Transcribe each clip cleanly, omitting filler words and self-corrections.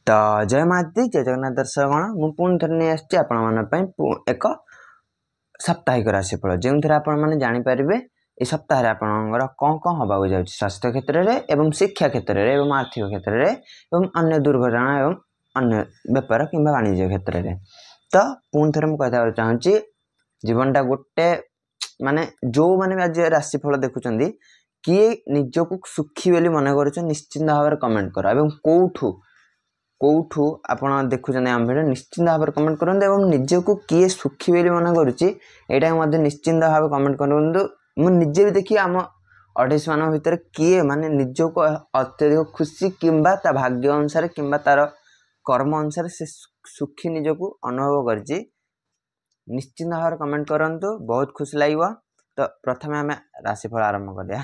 तो जय माती जय जगन्नाथ दर्शकगण मु पुणी थे नहीं आसी एक साप्ताहिक राशिफल जो थे आपपारे ये सप्ताह आपंकर कौन कौन हवा जाए स्वास्थ्य क्षेत्र में शिक्षा क्षेत्र में आर्थिक क्षेत्र में अन्य दुर्घटना एवं अन्य बेपार कि वाणिज्य क्षेत्र में। तो पुणी थे मुझे चाहूँगी जीवनटा गोटे माने जो मैंने आज राशिफल देखुं किए निजक सुखी बोली मन कर निश्चिंत भाव में कमेंट कर कौठू आप देखुं आम भिडियो निश्चिंत भाव में कमेंट करूँ निजक किए सुखी बोली मन करुँचा निश्चिंत भाव कमेंट करूँ मुझे भी देखिए आम ऑडियंस मान भर किए माने निजक अत्यधिक खुशी किंबा ता भाग्य अनुसार किंबा तार कर्म अनुसार से सुखी निजक अनुभव कर निश्चिंत भाव में कमेंट करूँ बहुत खुशी लगे। तो प्रथम आम राशिफल आरंभ करिया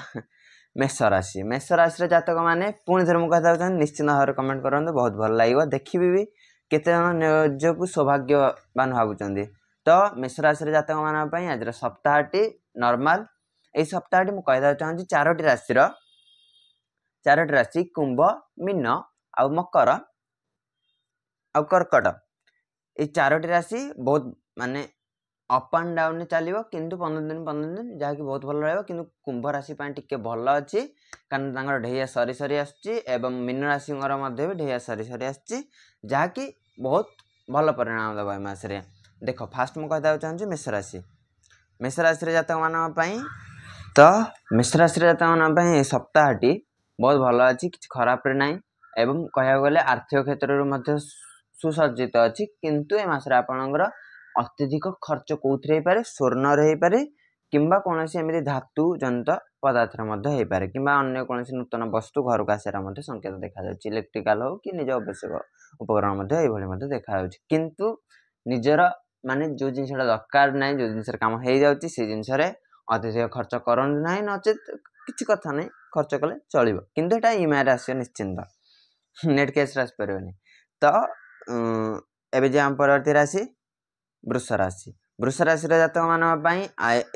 मेष राशि जातक मैंने पुणी थे मुझे निश्चिंत भाव में कमेंट करूँ बहुत भल लगे देखी भी केते निजक सौभाग्यवान भावुं। तो मेष राशि जातक मान आज सप्ताहटी नॉर्मल यही सप्ताहटी मुझे चाहूँगी चारोटी राशि कुंभ मीन आ मकर आ कर्कट ये चारोटी राशि बहुत माने अप एंड डाउन चलो किंतु 15 दिन जहाँकि बहुत भल रही कुंभ राशि टी भल अच्छी कारण ढेया सरी सरी आसुच्ची मीन राशि भी ढेया सरी सरी आसुच्ची जहाँकि बहुत भल परिणाम देव मसरे। देख फास्ट मुझे चाहूँगी मेष राशि जातक मान तो मेष राशि जातक मान सप्ताहटी बहुत भल अच्छी कि खराब ना एवं कह गले आर्थिक क्षेत्र में सुसज्जित अच्छी किंतु ए मासरे आपणकर अत्यधिक खर्च कौन पारे स्वर्ण पारे किंबा कौन एमती धातु जनित पदार्थ हो पारे किंबा अन्य कौन नूतन वस्तु घर को आसार संकेत देखा इलेक्ट्रिकल हो कि निज आवश्यक उपकरण देखा किंतु निजर माने जो जिनसा दरकार ना जो जिन कम हो जाए से जिनस अत्यधिक खर्च करते ना नचेत किसी कथा नहीं खर्च कले चलो किंतु एटा ईएमआई आसो निश्चिंत नेट कैश आसपारे। तो एवं आम परवर्ती राशि वृष राशि जातक मान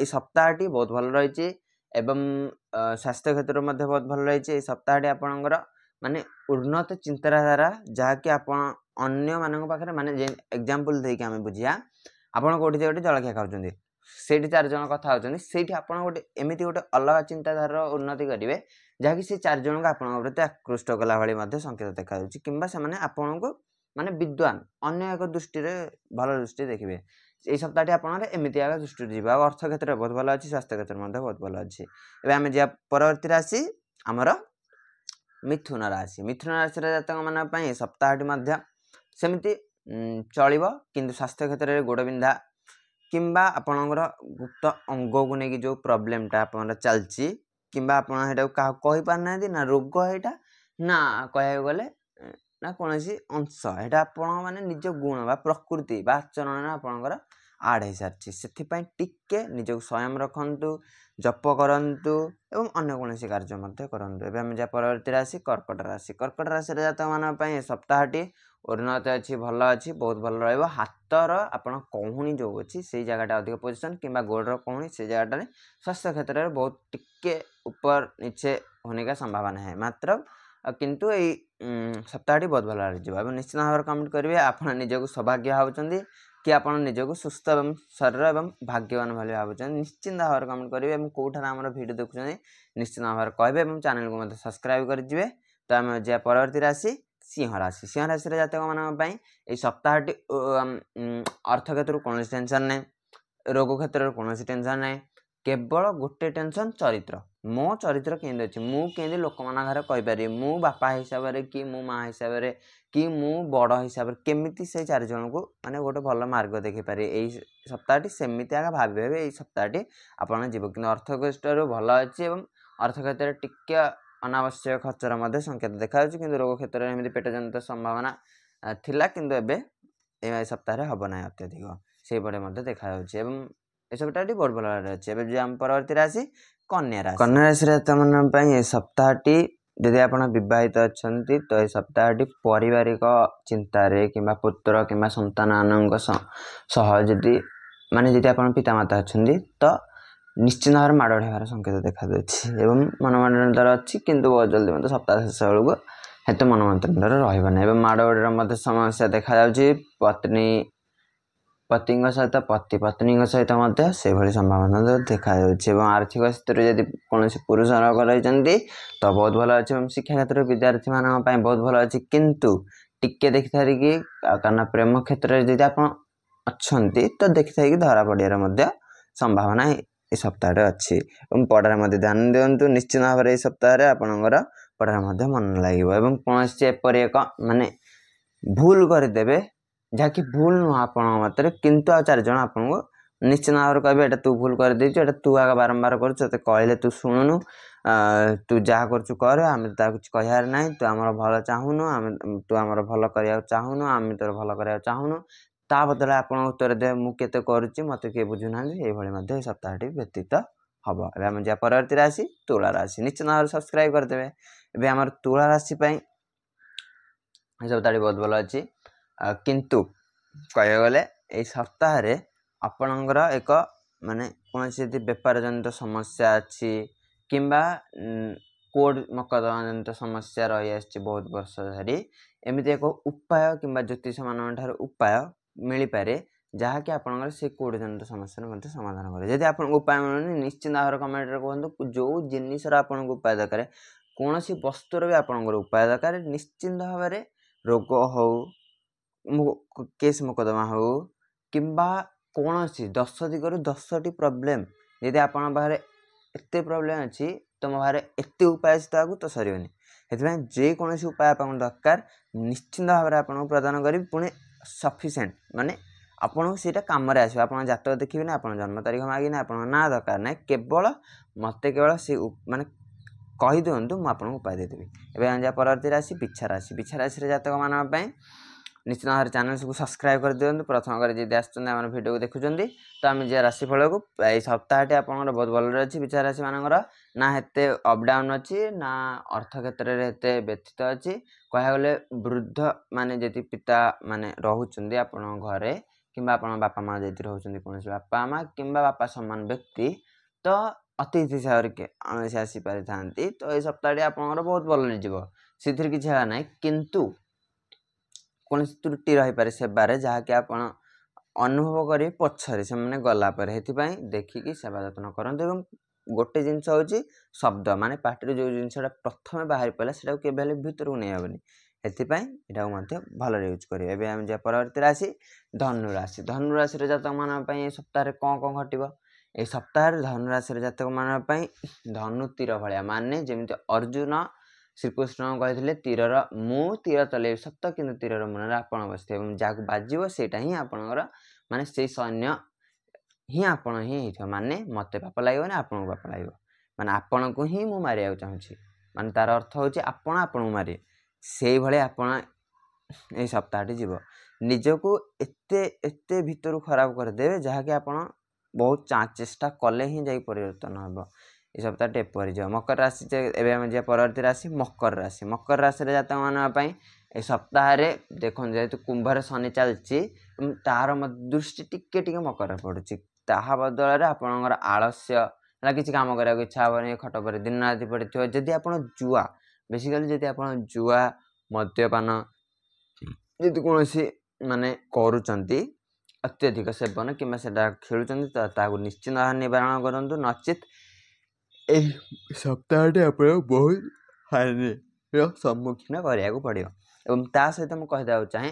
सप्ताहटी बहुत भल रही स्वास्थ्य क्षेत्र में बहुत भल रही सप्ताहटी आपणकर माने उन्नत चिंताधारा जहाँकि आप अन्य मान पाखे माने एग्जांपल देके आम बुझिया आपड़ कौटी गोटे जलखिया खाऊँ से 4 जन कथा होती आप गोटे एमती गोटे अलग चिंताधारा उन्नति करेंगे जहाँकि से 4 जन को आपन प्रति आकृष्ट कला भाई संकेत देखा कि आपन को माने विद्वान अन्य एक दृष्टि भल दृष्टि देखिए यही सप्ताहटी आपमती आगे दृष्टि जी अर्थ क्षेत्र में बहुत भल अच्छी स्वास्थ्य क्षेत्र में बहुत भल अच्छी। एवं जा परवर्ती राशि आमर मिथुन राशि जातक मान सप्ताहटी सेमती चलो किंतु स्वास्थ्य क्षेत्र में गोड़ बिंधा किंबा आपणकर गुप्त अंग को लेकिन जो प्रोब्लेमटा आप चलती किंबा आप कही पारना ना रोग यहाँ ना कह गले ना कौन अंश यहाँ आप निज गुण बा प्रकृति बा आचरण आपणकर आड हो सारी से निजक स्वयं रखु जप करंतु एवं अन्य कौन कार्य करूँ। एवं जहाँ परवर्ती राशि कर्कट राशि जातक मान सप्ताहटी उन्नत अच्छी भल अच्छी बहुत भल रतर आपड़ कहूणी जो अच्छी से जगह अधिक पोजिशन कि गोड़ कहूणी से जगह स्वास्थ्य क्षेत्र में बहुत टिके ऊपर नीचे होने का संभावना है मात्र किंतु यही सप्ताहटी बहुत भल रही निश्चित भाव में कमेंट करेंगे आप निजक सौभाग्य भावुं कि आप निजक सुस्थ एवं शरीर एवं भाग्यवान भाई भावुं निश्चिंत भाव में कमेंट करेंगे और कौटार आम भिडियो देखुं निश्चित भाव में कहे और चैनल को सब्सक्राइब करेंगे। तो आम जा परवर्ती राशि सिंह राशि जातक मान सप्ताहटी अर्थ क्षेत्र कौन टेंशन ना रोग क्षेत्र कौन टेंशन ना केवल गोटे टेंशन चरित्र मो चरित्र केंद्र अच्छी मुझे लोक मान कहीपर मु बापा हिसाब से कि मु माँ हिसाब से कि मु बड़ हिसाब से केमी से 4 जन को माने गोटे भल मार्ग देखी पारे यही सप्ताहटी सेमती आगे भावे यही सप्ताहटी आपड़ जीव कि अर्थ क्षेत्र भल अच्छी अर्थ क्षेत्र टिके अनावश्यक खर्चर संकेत देखा कि रोग क्षेत्र में पेट जनित संभावना थिला किंतु एवं सप्ताह हम ना अत्यधिक से बड़े देखा ये सप्ताहटी बहुत भल अच्छे। जो आम परवर्ती राशि कन्या राशि मन सप्ताहटी यदि आप बहित अच्छा तो ये सप्ताहटी पारिवारिक चिंतार कि पुत्र कि संतान मानी माने जी आप पितामाता अच्छा तो निश्चित भाव माड़ ढार संकेत देखा मन मनोरंजन अच्छी किंतु बहुत जल्दी मतलब सप्ताह शेष बेलू ହେତୁ ମନମନ୍ତ୍ରଣରେ ରହିବ ନାହିଁ। ଏବଂ ମାଡ଼ଗୋଳର ମଧ୍ୟ ସମସ୍ୟା ଦେଖାଯାଉଛି। ପତିଙ୍କ ସହିତ ପତ୍ନୀଙ୍କ ସହିତ ମଧ୍ୟ ସେଭଳି ସମ୍ଭାବନା ଦେଖାଯାଉଛି। ଏବଂ ଆର୍ଥିକ ସ୍ଥିତିରେ ଯଦି କୌଣସି ପୁରୁଷ ଲୋକ ରହିଛନ୍ତି ତ ବହୁତ ଭଲ ଅଛି। ଏବଂ ଶିକ୍ଷା କ୍ଷେତ୍ରରେ ବିଦ୍ୟାର୍ଥୀମାନଙ୍କ ପାଇଁ ବହୁତ ଭଲ ଅଛି। କିନ୍ତୁ ଟିକେ ଦେଖିଥାରିକି କାରଣ ପ୍ରେମ କ୍ଷେତ୍ରରେ ଯଦି ଆପଣ ଅଛନ୍ତି ତ ଦେଖିଥାରିକି ଧରା ପଡ଼ିବାର ମଧ୍ୟ ସମ୍ଭାବନା ଏ ସପ୍ତାହରେ ଅଛି। ଏବଂ ପଢ଼ାରେ ମଧ୍ୟ ଧ୍ୟାନ ଦିଅନ୍ତୁ। ନିଶ୍ଚିତ ଭାବରେ ଏଇ ସପ୍ତାହରେ ଆପଣଙ୍କର ପଢ଼ାରେ ମଧ୍ୟ ମନ ଲାଗିବ। ଏବଂ କୌଣସି ଏପରି ଏକ ଭୁଲ କରିଦେବେ ଯାହାକି ଭୁଲ ନୁହଁ ଆପଣଙ୍କ ମତରେ, କିନ୍ତୁ ଆଉ 4 ଜଣ ଆପଣଙ୍କୁ ନିଶ୍ଚିତ ଭାବରେ କହିବେ ଏଇଟା ତୁ ଭୁଲ କରିଦେଇଛୁ, ଏଇଟା ତୁ ଆଗ ବାରମ୍ବାର କରୁଛୁ, ତତେ କହିଲେ ତୁ ଶୁଣୁନୁ, ତୁ ଯାହା କରୁଛୁ କର, ଆମେ ତାକୁ କିଛି କହିବାର ନାହିଁ, ତୁ ଆମର ଭଲ ଚାହୁଁନୁ, ତୁ ଆମର ଭଲ କରିବାକୁ ଚାହୁଁନୁ, ଆମେ ତୋର ଭଲ କରିବାକୁ ଚାହୁଁନୁ। ତା ବଦଳରେ ଆପଣ ଉତ୍ତର ଦେବେ ମୁଁ କେତେ କରୁଛି, ମୋତେ କିଏ ବୁଝୁନାହାନ୍ତି। ଏଇଭଳି ମଧ୍ୟ ଏ ସପ୍ତାହଟି ବ୍ୟତୀତ ହବ। ଏବେ ଆମେ ଯିବା ପରବର୍ତ୍ତୀ ରାଶି ତୁଳା ରାଶି। ନିଶ୍ଚିତ ଭାବରେ ସବସ୍କ୍ରାଇବ କରିଦେବେ। ଏବେ ଆମର ତୁଳା ରାଶି ପାଇଁ ଏ ସପ୍ତାହଟି ବହୁତ ଭଲ ଅଛି। କିନ୍ତୁ କହିବାକୁ ଗଲେ ଏଇ ସପ୍ତାହରେ ଆପଣଙ୍କର ଏକ କୌଣସି ଯଦି ବେପାର ଜନିତ ସମସ୍ୟା ଅଛି କିମ୍ବା କୋର୍ଟ ମକଦ୍ଦମା ଜନିତ ସମସ୍ୟା ରହିଆସିଛି ବହୁତ ବର୍ଷ ଧରି, ଏମିତି ଏକ ଉପାୟ କିମ୍ବା ଜ୍ୟୋତିଷମାନଙ୍କ ଠାରୁ ଉପାୟ ମିଳିପାରେ ଯାହାକି ଆପଣଙ୍କର ସେ କୋର୍ଟ ଜନିତ ସମସ୍ୟାର ମଧ୍ୟ ସମାଧାନ କରେ। ଯଦି ଆପଣଙ୍କୁ ଉପାୟ ମିଳୁନି ନିଶ୍ଚିତ ଭାବରେ କମେଣ୍ଟରେ କୁହନ୍ତୁ। ଯେଉଁ ଜିନିଷର ଆପଣଙ୍କୁ ଉପାୟ ଦରକାର, କୌଣସି ବସ୍ତୁର ବି ଆପଣଙ୍କର ଉପାୟ ଦରକାର, ନିଶ୍ଚିନ୍ତ ଭାବରେ ରୋଗ ହଉ, କେସ୍ ମକଦ୍ଦମା ହଉ କିମ୍ବା କୌଣସି 10 ଦିଗରୁ 10ଟି ପ୍ରୋବ୍ଲେମ୍, ଯଦି ଆପଣଙ୍କ ପାଖରେ ଏତେ ପ୍ରୋବ୍ଲେମ୍ ଅଛି ତୁମ ପାଖରେ ଏତେ ଉପାୟ ଅଛି ତାକୁ ତ ସରିବନି। ସେଥିପାଇଁ ଯେକୌଣସି ଉପାୟ ଆପଣଙ୍କୁ ଦରକାର ନିଶ୍ଚିନ୍ତ ଭାବରେ ଆପଣଙ୍କୁ ପ୍ରଦାନ କରିବି, ପୁଣି ସଫିସିଏଣ୍ଟ, ଆପଣଙ୍କୁ ସେଇଟା କାମରେ ଆସିବ। ଆପଣଙ୍କ ଜାତକ ଦେଖିବେନି, ଆପଣଙ୍କ ଜନ୍ମ ତାରିଖ ମାଗିନି, ଆପଣଙ୍କ ନାଁ ଦରକାର ନାହିଁ, ମୋତେ କେବଳ ସେ କହିଦିଅନ୍ତୁ, ମୁଁ ଆପଣଙ୍କୁ ଉପାୟ ଦେଇଦେବି। ଏବେ ଆମେ ଯାହା ପରବର୍ତ୍ତୀ ରାଶି ବିଛା ରାଶି। ବିଛା ରାଶିର ଜାତକମାନଙ୍କ ପାଇଁ ନିଶ୍ଚିତ ଭାବରେ ଚ୍ୟାନେଲକୁ ସବସ୍କ୍ରାଇବ କରିଦିଅନ୍ତୁ। ପ୍ରଥମ କରି ଯଦି ଆସୁଛନ୍ତି ଆମର ଭିଡ଼ିଓକୁ ଦେଖୁଛନ୍ତି ତ ଆମେ ଯିବା ରାଶିଫଳକୁ। ଏଇ ସପ୍ତାହଟି ଆପଣଙ୍କର ବହୁତ ଭଲରେ ଅଛି। ବିଛା ରାଶିମାନଙ୍କର ନା ଏତେ ଅପ୍ ଡାଉନ୍ ଅଛି, ନା ଅର୍ଥ କ୍ଷେତ୍ରରେ ଏତେ ବ୍ୟତୀତ ଅଛି। କହିବାକୁ ଗଲେ ବୃଦ୍ଧ ଯଦି ପିତା ରହୁଛନ୍ତି ଆପଣଙ୍କ ଘରେ କିମ୍ବା ଆପଣଙ୍କ ବାପା ମା ଯଦି ରହୁଛନ୍ତି, କୌଣସି ବାପା ମା କିମ୍ବା ବାପା ସମାନ ବ୍ୟକ୍ତି, ତ ଅତିଥି ହିସାବରେ କୌଣସି ଆସିପାରିଥାନ୍ତି। ତ ଏଇ ସପ୍ତାହଟି ଆପଣଙ୍କର ବହୁତ ଭଲରେ ଯିବ, ସେଥିରେ କିଛି ହେବା ନାହିଁ। କିନ୍ତୁ କୌଣସି ତ୍ରୁଟି ରହିପାରେ ସେବାରେ, ଯାହାକି ଆପଣ ଅନୁଭବ କରିବେ ପଛରେ ସେମାନେ ଗଲା ପରେ। ସେଥିପାଇଁ ଦେଖିକି ସେବା ଯତ୍ନ କରନ୍ତୁ। ଏବଂ ଗୋଟେ ଜିନିଷ ହେଉଛି ଶବ୍ଦ, ପାଟିରୁ ଯେଉଁ ଜିନିଷଟା ପ୍ରଥମେ ବାହାରି ପଡ଼ିଲା ସେଟାକୁ କେବେ ହେଲେ ଭିତରକୁ ନେଇ ହେବନି। ସେଥିପାଇଁ ଏଟାକୁ ମଧ୍ୟ ଭଲରେ ୟୁଜ୍ କରିବେ। ଏବେ ଆମେ ଯିବା ପରବର୍ତ୍ତୀ ରାଶି ଧନୁରାଶି। ଧନୁରାଶିର ଜାତକମାନଙ୍କ ପାଇଁ ଏ ସପ୍ତାହରେ କ'ଣ ଘଟିବ? এই ସପ୍ତାହରେ ଧନୁରାଶିର ଜାତକମାନଙ୍କ ପାଇଁ ଧନୁ ତୀର ଭଳିଆ, ଯେମିତି ଅର୍ଜୁନ ଶ୍ରୀକୃଷ୍ଣଙ୍କୁ କହିଥିଲେ ମୁଁ ତୀର ଚଲେଇବି ସତ, କିନ୍ତୁ ତୀରର ମୁନରେ ଆପଣ ବସିଥିବେ, ଏବଂ ଯାହାକୁ ବାଜିବ ସେଇଟା ହିଁ ଆପଣଙ୍କର ସେଇ ସୈନ୍ୟ ହିଁ ଆପଣ ହିଁ ହେଇଥିବ। ମୋତେ ପାପ ଲାଗିବନି, ଆପଣଙ୍କୁ ପାପ ଲାଗିବ, ଆପଣଙ୍କୁ ହିଁ ମୁଁ ମାରିବାକୁ ଚାହୁଁଛି, ତାର ଅର୍ଥ ହେଉଛି ଆପଣ ଆପଣଙ୍କୁ ମାରିବେ। ସେଇଭଳି ଆପଣ ଏଇ ସପ୍ତାହଟି ଯିବ। ନିଜକୁ ଏତେ ଭିତରୁ ଖରାପ କରିଦେବେ ଯାହାକି ଆପଣ ବହୁତ ଚେଷ୍ଟା କଲେ ହିଁ ଯାଇ ପରିବର୍ତ୍ତନ ହେବ। এই ସପ୍ତାହଟି ଏପରି ଯିବ। ମକର ରାଶି। ଏବେ ଆମେ ଯିବା ପରବର୍ତ୍ତୀ ରାଶି ମକର ରାଶି। ମକର ରାଶିର ଜାତକମାନଙ୍କ ପାଇଁ এই ସପ୍ତାହରେ ଦେଖନ୍ତୁ, ଯେହେତୁ କୁମ୍ଭରେ ଶନି ଚାଲିଛି, ତାହାର ଦୃଷ୍ଟି ଟିକେ ଟିକେ ମକରରେ ପଡ଼ୁଛି। ତାହା ବଦଳରେ ଆପଣଙ୍କର ଆଳସ୍ୟ କିଛି କାମ କରିବାକୁ ଇଚ୍ଛା ହେବନି, ଖଟ ପରେ ଦିନ ରାତି ପଡ଼ିଥିବ। ଯଦି ଆପଣ ଯଦି ଆପଣ ଜୁଆ, ମଦ୍ୟପାନ ଯଦି କୌଣସି କରୁଛନ୍ତି, ଅତ୍ୟଧିକ ସେବନ କିମ୍ବା ସେଟା ଖେଳୁଛନ୍ତି, ତ ତାହାକୁ ନିଶ୍ଚିତ ଭାବରେ ନିବାରଣ କରନ୍ତୁ। ନଚେତ୍ ଏହି ସପ୍ତାହଟି ଆପଣଙ୍କୁ ବହୁତ ହାନିର ସମ୍ମୁଖୀନ କରିବାକୁ ପଡ଼ିବ। ଏବଂ ତା ସହିତ ମୁଁ କହିଦେବାକୁ ଚାହେଁ,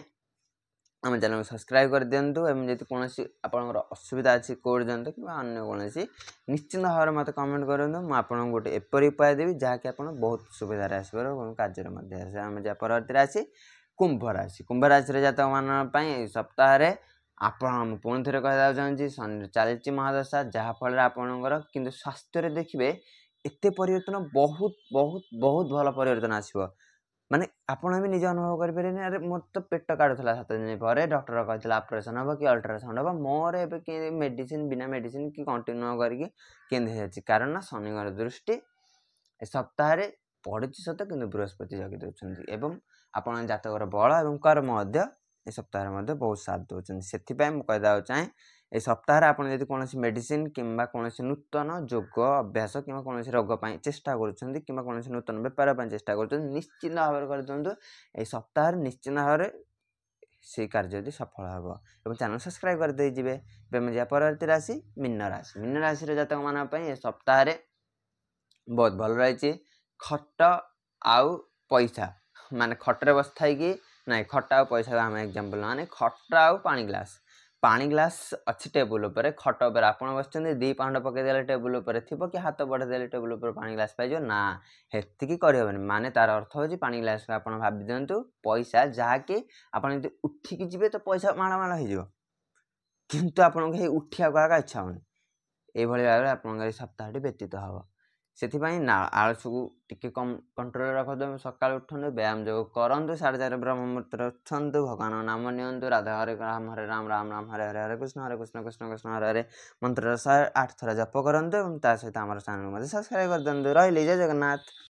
ଆମ ଚ୍ୟାନେଲକୁ ସବସ୍କ୍ରାଇବ କରିଦିଅନ୍ତୁ। ଏବଂ ଯଦି କୌଣସି ଆପଣଙ୍କର ଅସୁବିଧା ଅଛି କୋର୍ଟ ଜନିତ କିମ୍ବା ଅନ୍ୟ କୌଣସି, ନିଶ୍ଚିତ ଭାବରେ ମୋତେ କମେଣ୍ଟ କରନ୍ତୁ। ମୁଁ ଆପଣଙ୍କୁ ଗୋଟେ ଏପରି ଉପାୟ ଦେବି ଯାହାକି ଆପଣ ବହୁତ ସୁବିଧାରେ ଆସିପାରିବ ଏବଂ କାର୍ଯ୍ୟରେ ମଧ୍ୟ ଆସିବ। ଆମେ ଯାହା ପରବର୍ତ୍ତୀ ରାଶି କୁମ୍ଭ ରାଶି। କୁମ୍ଭ ରାଶିର ଜାତକମାନଙ୍କ ପାଇଁ ଏହି ସପ୍ତାହରେ ମୁଁ ପୁଣି ଥରେ କହିବାକୁ ଚାହୁଁଛି, ଶନି ଚାଲିଛି ମହାଦଶା, ଯାହାଫଳରେ ଆପଣଙ୍କର କିନ୍ତୁ ସ୍ୱାସ୍ଥ୍ୟରେ ଦେଖିବେ ଏତେ ପରିବର୍ତ୍ତନ, ବହୁତ ବହୁତ ବହୁତ ଭଲ ପରିବର୍ତ୍ତନ ଆସିବ। ଆପଣ ବି ନିଜେ ଅନୁଭବ କରିପାରିବେନି, ଆରେ ମୋର ତ ପେଟ କାଟୁଥିଲା 7 ଦିନ ପରେ, ଡକ୍ଟର କହିଥିଲା ଅପରେସନ୍ ହେବ କି ଅଲ୍ଟ୍ରାସାଉଣ୍ଡ ହେବ, ମୋର ଏବେ ବିନା ମେଡ଼ିସିନ କି କଣ୍ଟିନ୍ୟୁ କରିକି କେମିତି ହେଇଯାଉଛି? କାରଣ ଶନିଙ୍କର ଦୃଷ୍ଟି ଏ ସପ୍ତାହରେ ପଡ଼ୁଛି ସତ, କିନ୍ତୁ ବୃହସ୍ପତି ଜଗି ଦେଉଛନ୍ତି। ଏବଂ ଆପଣଙ୍କ ଜାତକର ବଳ ଏବଂ କର୍ମ ମଧ୍ୟ ଏ ସପ୍ତାହରେ ମଧ୍ୟ ବହୁତ ସାଥ ଦେଉଛନ୍ତି। ସେଥିପାଇଁ ମୁଁ କହିବାକୁ ଚାହେଁ ए सप्ताह आपण जदि कोनोसी मेडिसिन किंबा कोनोसी नूतन योग अभ्यास किंबा कोनोसी रोग पई चेष्टा करूछंती किंबा कोनोसी नूतन व्यापार पई चेष्टा करूछंती निश्चित भाବରେ कर दंतु ए सप्ताह निश्चित भाବରେ से कार्य सफल हम और चैनल सब्सक्राइब कर दे जिवे परवर्ती राशि मीन राशि। मीन राशि जातक मान ए सप्ताह बहुत भल रही खट आउ पैसा माने खटरे बस थी ना खट आ पैसा आम एग्जांपल माने खट आउ पानी ग्लास अच्छी टेबुल पर खट पर आप बस दी पाउंड पकईदे टेबुल पर थी कि हाथ बढ़ेदे टेबुल पर पानी ग्लास पाइज ना हेतिकी करहबनि माने तार अर्थ हो पानी ग्लास आप भाव दिंतु पैसा जहाँकि आप उठिकी जी तो पैसा माड़ हो किंतु आपको उठिया आगा इच्छा होनी ये भाव में आप सप्ताहटी व्यतीत हम से आलस को टिके कम कंट्रोल रखते सका उठु व्यायाम जो करूँ 4:30 ब्रह्म मुहूर्त उठु भगवान नाम नियंतु राधा हरे राम हरे राम राम राम हरे हरे हरे कृष्ण कृष्ण कृष्ण हरे हरे मंत्र 108 थर जप करूँ सहित आम चैनल सब्सक्राइब कर दिखाँ रही जय जगन्नाथ।